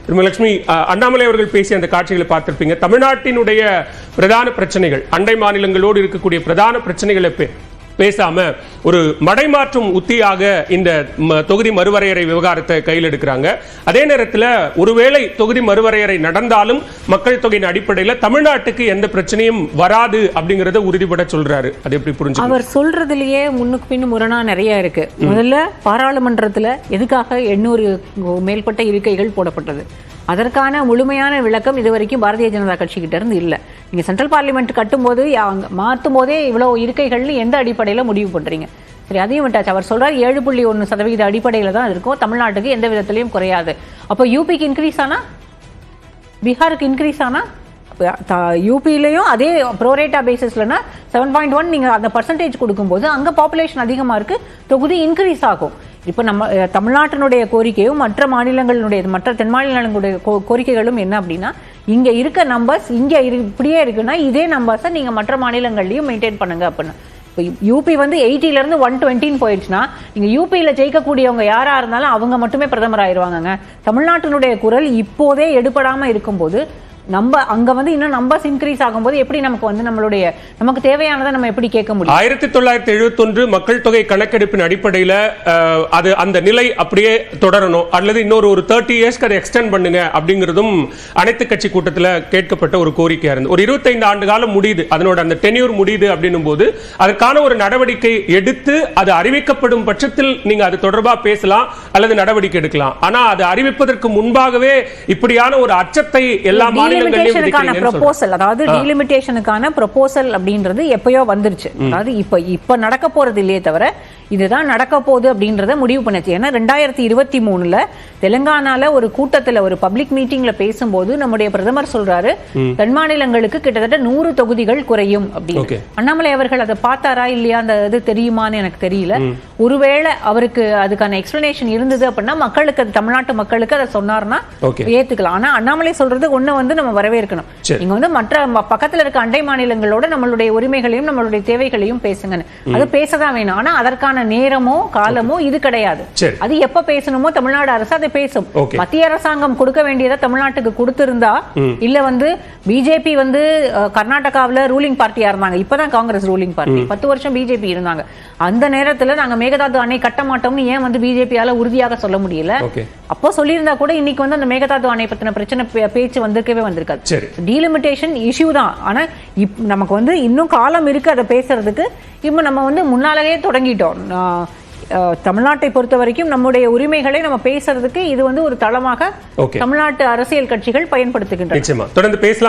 திருமலட்சுமி, அண்ணாமலை அவர்கள் பேசிய அந்த காட்சிகளை பார்த்திருப்பீங்க. தமிழ்நாட்டினுடைய பிரதான பிரச்சனைகள், அண்டை மாநிலங்களோடு இருக்கக்கூடிய பிரதான பிரச்சனைகளை பேசாம ஒரு மடைமாற்றும் உத்தியாக இந்த தொகுதி மறுவரையறை விவகாரத்தை கையில் எடுக்கிறாங்க. அதே நேரத்தில் ஒருவேளை தொகுதி மறுவரையறை நடந்தாலும் மக்கள் தொகையின் அடிப்படையில் தமிழ்நாட்டுக்கு எந்த பிரச்சனையும் வராது அப்படிங்கறத உறுதிபட சொல்றாரு. அது எப்படி புரிஞ்சு? அவர் சொல்றதுலயே முன்னுக்கு பின்னு முரணா நிறைய இருக்கு. முதல்ல பாராளுமன்றத்தில் எதுக்காக 800 மேற்பட்ட இருக்கைகள் போடப்பட்டது? அதற்கான முழுமையான விளக்கம் இதுவரைக்கும் பாரதிய ஜனதா கட்சி கிட்ட இருந்து இல்லை. நீங்க சென்ட்ரல் பார்லிமெண்ட் கட்டும்போது மாற்றும் போதே இவ்வளவு இருக்கைகள்னு எந்த அடிப்படையில் முடிவு பண்றீங்க? சரி, அதையும் விட்டாச்சு. அவர் சொல்றாரு 7.1% அடிப்படையில் தான் இருக்கும், தமிழ்நாட்டுக்கு எந்த விதத்திலையும் குறையாது. அப்போ யூபிக்கு இன்க்ரீஸ் ஆனா, பீகாருக்கு இன்க்ரீஸ் ஆனா, யூபிலையும் அதே ப்ரோரேட்டா பேசிஸ்லனா 7.1 நீங்க அந்த பர்சன்டேஜ் கொடுக்கும்போது அங்க பாப்புலேஷன் அதிகமா இருக்கு, தொகுதி இன்க்ரீஸ் ஆகும். இப்போ நம்ம தமிழ்நாட்டினுடைய கோரிக்கையும் மற்ற மாநிலங்களுடைய மற்ற தென் மாநிலங்களுடைய கோரிக்கைகளும் என்ன அப்படின்னா, இங்க இருக்க நம்பர்ஸ் இங்க இப்படியே இருக்குன்னா இதே நம்பர்ஸை நீங்க மற்ற மாநிலங்கள்லயும் மெயின்டைன் பண்ணுங்க அப்படின்னு. இப்போ யூபி வந்து 80ல இருந்து 120 போயிடுச்சுன்னா நீங்க யூபியில ஜெயிக்கக்கூடியவங்க யாரா இருந்தாலும் அவங்க மட்டுமே பிரதமர் ஆயிடுவாங்க. தமிழ்நாட்டினுடைய குரல் இப்போதே எடுபடாம இருக்கும்போது நம்ம அங்க வந்து இன்னும் நம்பர்ஸ் இன்க்ரீஸ் ஆகும்போது எப்படி நமக்கு வந்து நமக்கு தேவையானதை நம்ம எப்படி கேட்க முடியும்? 1971 மக்கள் தொகை கணக்கெடுப்பின் அடிப்படையில் அது அந்த நிலை அப்படியே தொடரணும் அல்லது இன்னொரு 30 இயர்ஸ்க்கு அதை எக்ஸ்டெண்ட் பண்ணுங்க அப்படிங்கிறதும் அனைத்து கட்சி கூட்டத்தில் கேட்கப்பட்ட ஒரு கோரிக்கையா இருந்து ஒரு 25 ஆண்டு காலம் முடியுது, அதனோட அந்த டென்யூர் முடியுது அப்படின்னும் போது அதற்கான ஒரு நடவடிக்கை எடுத்து அது அறிவிக்கப்படும் பட்சத்தில் நீங்க அது தொடர்பா பேசலாம் அல்லது நடவடிக்கை எடுக்கலாம். ஆனா அது அறிவிப்பதற்கு முன்பாகவே இப்படியான ஒரு அச்சத்தை எல்லா அதாவது டீலிமிட்டேஷனுக்கான ப்ரொபோசல் அப்படின்றது எப்பயோ வந்துருச்சு. அதாவது இப்ப நடக்க போறது இல்லையே தவிர இதுதான் நடக்க போகுது அப்படின்றத முடிவு பண்ணுச்சு. ஏன்னா 2023ல தெலுங்கானால ஒரு கூட்டத்தில் ஒரு பப்ளிக் மீட்டிங்ல பேசும்போது நம்முடைய பிரதமர் சொல்றாரு தென் மாநிலங்களுக்கு கிட்டத்தட்ட 100 தொகுதிகள் குறையும் அப்படின்னு. அண்ணாமலை அவர்கள் அதை பார்த்தாரா இல்லையா, அந்த இது தெரியுமான்னு எனக்கு தெரியல. ஒருவேளை அவருக்கு அதுக்கான எக்ஸ்பிளனேஷன் இருந்தது அப்படின்னா மக்களுக்கு, தமிழ்நாட்டு மக்களுக்கு அதை சொன்னார்னா ஏத்துக்கலாம். ஆனா அண்ணாமலை சொல்றது ஒண்ணு வந்து நம்ம வரவேற்கணும். நீங்க வந்து மற்ற பக்கத்துல இருக்க அண்டை மாநிலங்களோட நம்மளுடைய உரிமைகளையும் நம்மளுடைய தேவைகளையும் பேசுங்க, அது பேசதான் வேணும். ஆனா அதற்கான நேரமோ காலமோ இது கிடையாது. அது எப்ப பேசணுமோ தமிழ்நாடு அரசு அதை பேசும். மத்திய அரசாங்கம் கொடுக்க வேண்டியதை தமிழ்நாட்டுக்கு கொடுத்திருந்தா, இல்ல வந்து பிஜேபி வந்து கர்நாடகாவில் ரூலிங் பார்ட்டியா இருந்தாங்க, இப்பதான் காங்கிரஸ் ரூலிங் பார்ட்டி, 10 வருஷம் பிஜேபி இருந்தாங்க. அந்த நேரத்துல நாங்க மேகதாது அணை கட்ட மாட்டோம்னு ஏன் வந்து பிஜேபியால உறுதியாக சொல்ல முடியல? அப்போ சொல்லியிருந்தா கூட இன்னைக்கு வந்து அந்த மேகதாது அணை பத்தின பிரச்சனை பேச்சு வந்திருக்கவே வந்திருக்காது. டீலிமிட்டேஷன் இஷ்யூ தான். ஆனா நமக்கு வந்து இன்னும் காலம் இருக்கு அதை பேசுறதுக்கு. இப்போ நம்ம வந்து முன்னாலேயே தொடங்கிட்டோம். தமிழ்நாட்டை பொறுத்த வரைக்கும் நம்முடைய உரிமைகளை நம்ம பேசுறதுக்கு இது வந்து ஒரு தளமாக தமிழ்நாட்டு அரசியல் கட்சிகள் பயன்படுத்துகின்றன. தொடர்ந்து பேசலாம்.